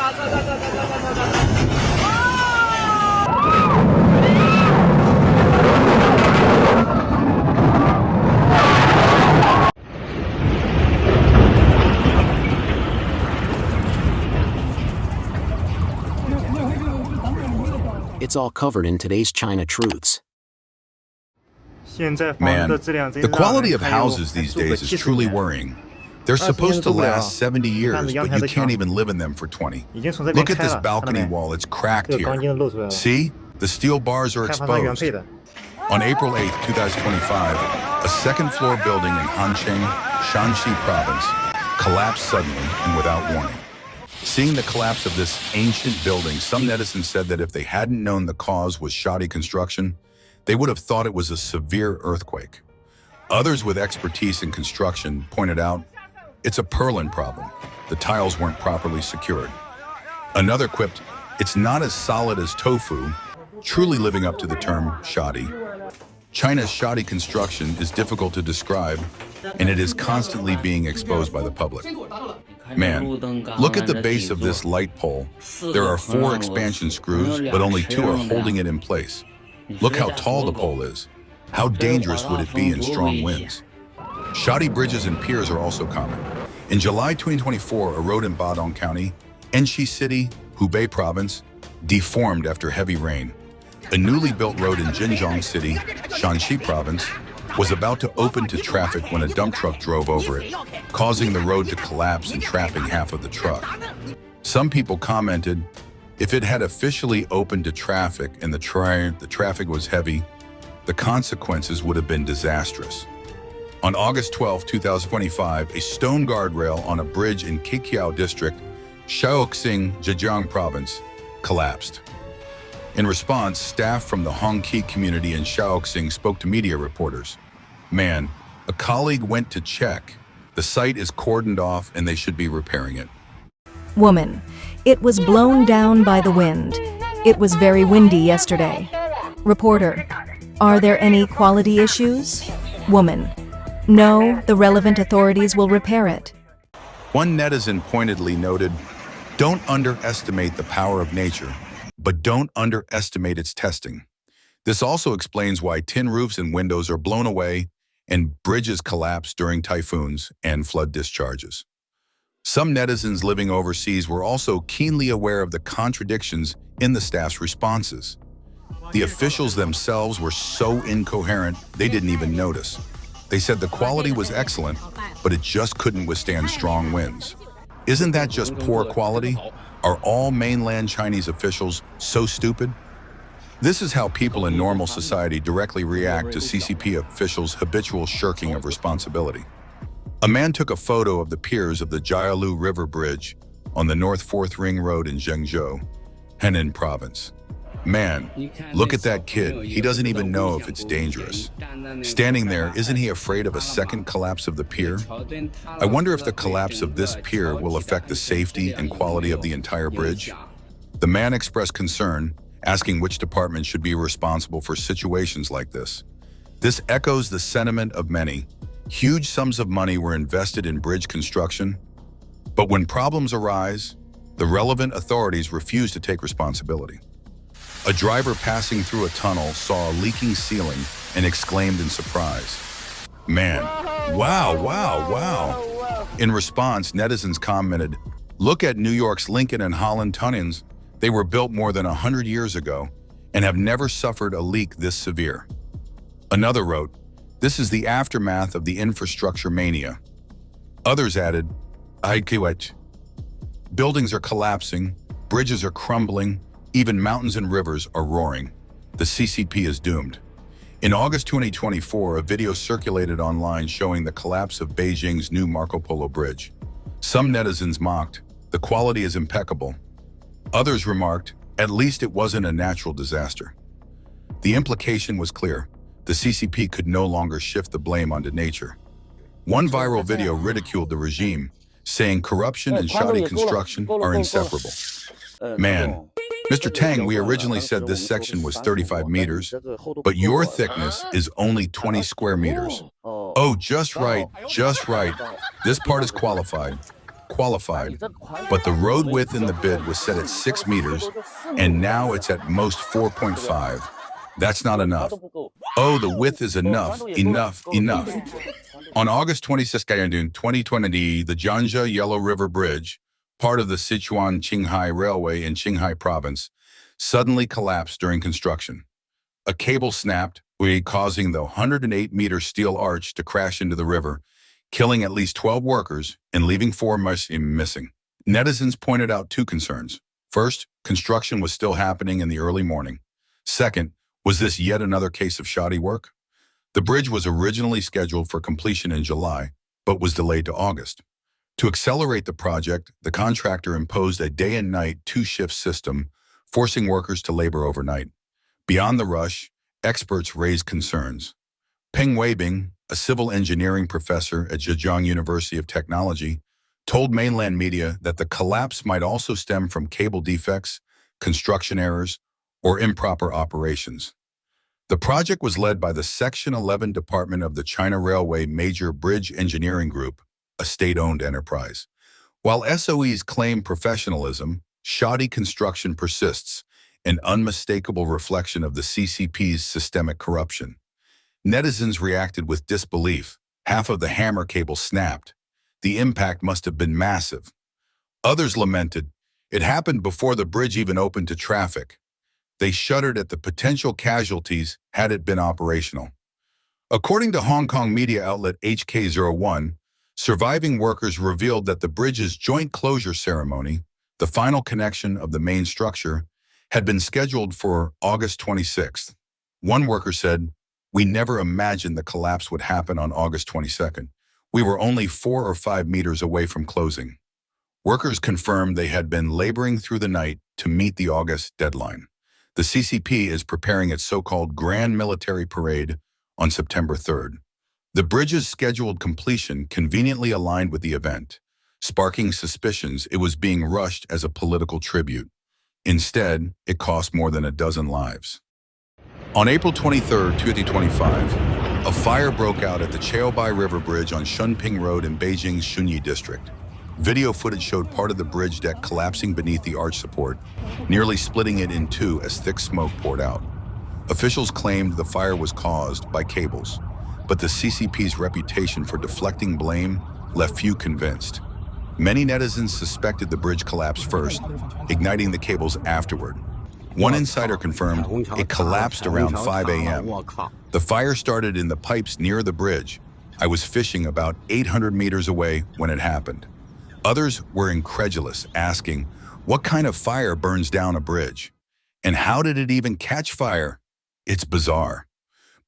It's all covered in today's China Truths. Man, the quality of houses these days is truly worrying. They're supposed to last 70 years, but you can't even live in them for 20. Look at this balcony wall, it's cracked here. See? The steel bars are exposed. On April 8, 2025, a second-floor building in Hancheng, Shanxi province, collapsed suddenly and without warning. Seeing the collapse of this ancient building, some netizens said that if they hadn't known the cause was shoddy construction, they would have thought it was a severe earthquake. Others with expertise in construction pointed out, it's a purlin problem. The tiles weren't properly secured. Another quipped, it's not as solid as tofu, truly living up to the term shoddy. China's shoddy construction is difficult to describe, and it is constantly being exposed by the public. Man, look at the base of this light pole. There are 4 expansion screws, but only 2 are holding it in place. Look how tall the pole is. How dangerous would it be in strong winds? Shoddy bridges and piers are also common. In July 2024, a road in Badong County, Enshi City, Hubei Province, deformed after heavy rain. A newly built road in Jinjiang City, Shanxi Province, was about to open to traffic when a dump truck drove over it, causing the road to collapse and trapping half of the truck. Some people commented, if it had officially opened to traffic and the traffic was heavy, the consequences would have been disastrous. On August 12, 2025, a stone guardrail on a bridge in Kikiao District, Shaoxing, Zhejiang Province, collapsed. In response, staff from the Hongqi community in Shaoxing spoke to media reporters. Man, a colleague went to check. The site is cordoned off and they should be repairing it. Woman, it was blown down by the wind. It was very windy yesterday. Reporter, are there any quality issues? Woman, no, the relevant authorities will repair it. One netizen pointedly noted, don't underestimate the power of nature, but don't underestimate its testing. This also explains why tin roofs and windows are blown away and bridges collapse during typhoons and flood discharges. Some netizens living overseas were also keenly aware of the contradictions in the staff's responses. The officials themselves were so incoherent, they didn't even notice. They said the quality was excellent, but it just couldn't withstand strong winds. Isn't that just poor quality? Are all mainland Chinese officials so stupid? This is how people in normal society directly react to CCP officials' habitual shirking of responsibility. A man took a photo of the piers of the Jialu River Bridge on the North 4th Ring Road in Zhengzhou, Henan Province. Man, look at that kid. He doesn't even know if it's dangerous. Standing there, isn't he afraid of a second collapse of the pier? I wonder if the collapse of this pier will affect the safety and quality of the entire bridge. The man expressed concern, asking which department should be responsible for situations like this. This echoes the sentiment of many. Huge sums of money were invested in bridge construction, but when problems arise, the relevant authorities refuse to take responsibility. A driver passing through a tunnel saw a leaking ceiling and exclaimed in surprise, "Man, wow, wow, wow." In response, netizens commented, "Look at New York's Lincoln and Holland tunnels. They were built more than 100 years ago and have never suffered a leak this severe." Another wrote, "This is the aftermath of the infrastructure mania." Others added, "I quit. Buildings are collapsing, bridges are crumbling, even mountains and rivers are roaring. The CCP is doomed." In August 2024, a video circulated online showing the collapse of Beijing's new Marco Polo Bridge. Some netizens mocked, "The quality is impeccable." Others remarked, "At least it wasn't a natural disaster." The implication was clear. The CCP could no longer shift the blame onto nature. One viral video ridiculed the regime, saying corruption and shoddy construction are inseparable. Man, Mr. Tang, we originally said this section was 35 meters, but your thickness is only 20 square meters. Oh, just right, just right. This part is qualified. qualified, but the road width in the bid was set at 6 meters, and now it's at most 4.5. That's not enough. Oh, the width is enough. On August 26, 2020, the Jiangxia Yellow River Bridge, part of the Sichuan-Qinghai Railway in Qinghai Province, suddenly collapsed during construction. A cable snapped, causing the 108-meter steel arch to crash into the river, killing at least 12 workers and leaving 4 missing. Netizens pointed out 2 concerns. First, construction was still happening in the early morning. Second, was this yet another case of shoddy work? The bridge was originally scheduled for completion in July, but was delayed to August. To accelerate the project, the contractor imposed a day and night 2-shift system, forcing workers to labor overnight. Beyond the rush, experts raised concerns. Peng Weibing, a civil engineering professor at Zhejiang University of Technology, told mainland media that the collapse might also stem from cable defects, construction errors, or improper operations. The project was led by the Section 11 Department of the China Railway Major Bridge Engineering Group, a state-owned enterprise. While SOEs claim professionalism, shoddy construction persists, an unmistakable reflection of the CCP's systemic corruption. Netizens reacted with disbelief. Half of the hammer cable snapped. The impact must have been massive. Others lamented, it happened before the bridge even opened to traffic. They shuddered at the potential casualties had it been operational. According to Hong Kong media outlet HK01, surviving workers revealed that the bridge's joint closure ceremony, the final connection of the main structure, had been scheduled for August 26th. One worker said, "We never imagined the collapse would happen on August 22nd. We were only 4 or 5 meters away from closing." Workers confirmed they had been laboring through the night to meet the August deadline. The CCP is preparing its so-called Grand Military Parade on September 3rd. The bridge's scheduled completion conveniently aligned with the event, sparking suspicions it was being rushed as a political tribute. Instead, it cost more than a dozen lives. On April 23, 2025, a fire broke out at the Chaobai River Bridge on Shunping Road in Beijing's Xunyi district. Video footage showed part of the bridge deck collapsing beneath the arch support, nearly splitting it in 2 as thick smoke poured out. Officials claimed the fire was caused by cables, but the CCP's reputation for deflecting blame left few convinced. Many netizens suspected the bridge collapsed first, igniting the cables afterward. One insider confirmed it collapsed around 5 a.m. The fire started in the pipes near the bridge. I was fishing about 800 meters away when it happened. Others were incredulous, asking, what kind of fire burns down a bridge? And how did it even catch fire? It's bizarre.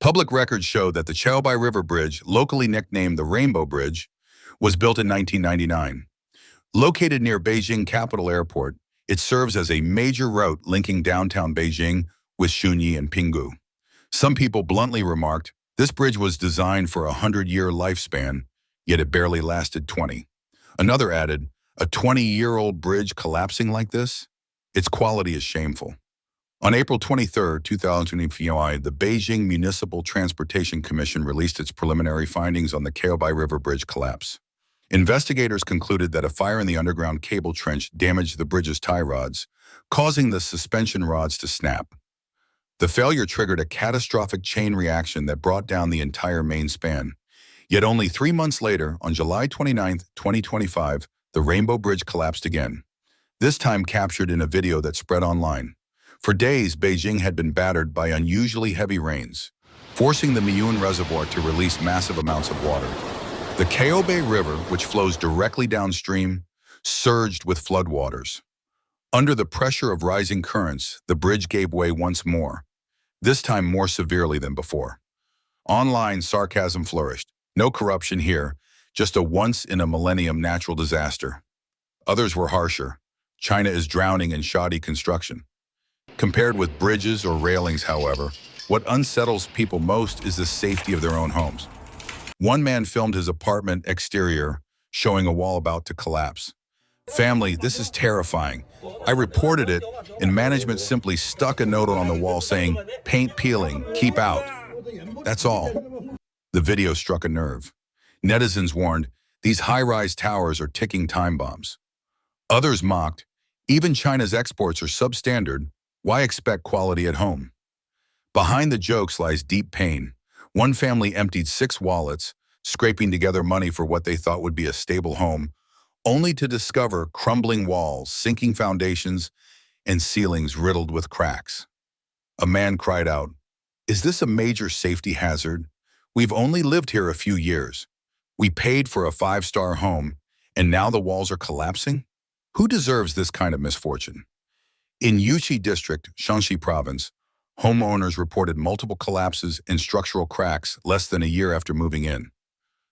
Public records show that the Chaobai River Bridge, locally nicknamed the Rainbow Bridge, was built in 1999. Located near Beijing Capital Airport, it serves as a major route linking downtown Beijing with Xunyi and Pinggu. Some people bluntly remarked, this bridge was designed for a 100-year lifespan, yet it barely lasted 20. Another added, a 20-year-old bridge collapsing like this? Its quality is shameful. On April 23, 2025, the Beijing Municipal Transportation Commission released its preliminary findings on the Chaobai River Bridge collapse. Investigators concluded that a fire in the underground cable trench damaged the bridge's tie rods, causing the suspension rods to snap. The failure triggered a catastrophic chain reaction that brought down the entire main span. Yet only 3 months later, on July 29, 2025, the Rainbow Bridge collapsed again, this time captured in a video that spread online. For days, Beijing had been battered by unusually heavy rains, forcing the Miyun Reservoir to release massive amounts of water. The Chaobai River, which flows directly downstream, surged with floodwaters. Under the pressure of rising currents, the bridge gave way once more, this time more severely than before. Online sarcasm flourished. No corruption here, just a once-in-a-millennium natural disaster. Others were harsher. China is drowning in shoddy construction. Compared with bridges or railings, however, what unsettles people most is the safety of their own homes. One man filmed his apartment exterior, showing a wall about to collapse. Family, this is terrifying. I reported it, and management simply stuck a note on the wall saying, paint peeling, keep out. That's all. The video struck a nerve. Netizens warned, These high-rise towers are ticking time bombs. Others mocked, even China's exports are substandard, why expect quality at home? Behind the jokes lies deep pain. One family emptied 6 wallets, scraping together money for what they thought would be a stable home, only to discover crumbling walls, sinking foundations, and ceilings riddled with cracks. A man cried out, "Is this a major safety hazard? We've only lived here a few years. We paid for a 5-star home, and now the walls are collapsing? Who deserves this kind of misfortune?" In Yuqi District, Shanxi Province, homeowners reported multiple collapses and structural cracks less than a year after moving in.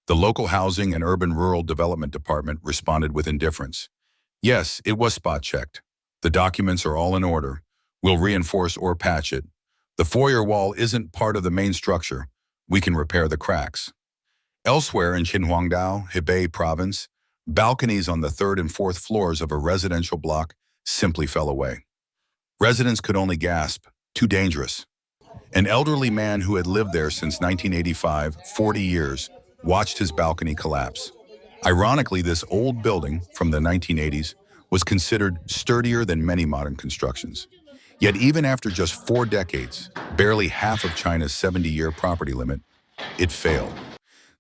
The local Housing and Urban-Rural Development Department responded with indifference. "Yes, it was spot-checked. The documents are all in order. We'll reinforce or patch it. The foyer wall isn't part of the main structure. We can repair the cracks." Elsewhere in Qinhuangdao, Hebei Province, balconies on the 3rd and 4th floors of a residential block simply fell away. Residents could only gasp, "Too dangerous." An elderly man who had lived there since 1985, 40 years, watched his balcony collapse. Ironically, this old building from the 1980s was considered sturdier than many modern constructions. Yet even after just 4 decades, barely half of China's 70-year property limit, it failed.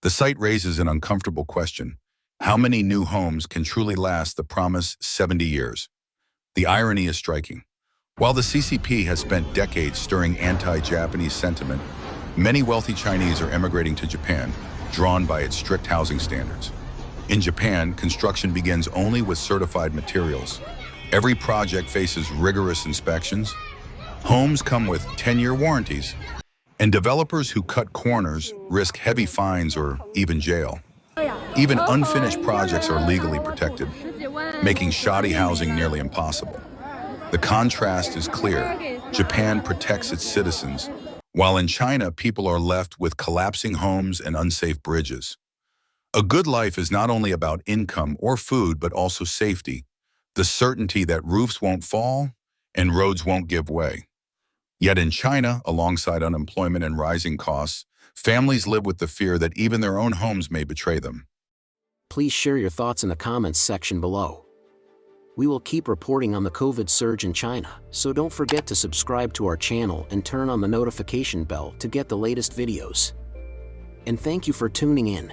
The site raises an uncomfortable question. How many new homes can truly last the promised 70 years? The irony is striking. While the CCP has spent decades stirring anti-Japanese sentiment, many wealthy Chinese are emigrating to Japan, drawn by its strict housing standards. In Japan, construction begins only with certified materials. Every project faces rigorous inspections. Homes come with 10-year warranties, and developers who cut corners risk heavy fines or even jail. Even unfinished projects are legally protected, making shoddy housing nearly impossible. The contrast is clear. Japan protects its citizens, while in China, people are left with collapsing homes and unsafe bridges. A good life is not only about income or food, but also safety, the certainty that roofs won't fall and roads won't give way. Yet in China, alongside unemployment and rising costs, families live with the fear that even their own homes may betray them. Please share your thoughts in the comments section below. We will keep reporting on the COVID surge in China, so don't forget to subscribe to our channel and turn on the notification bell to get the latest videos. And thank you for tuning in.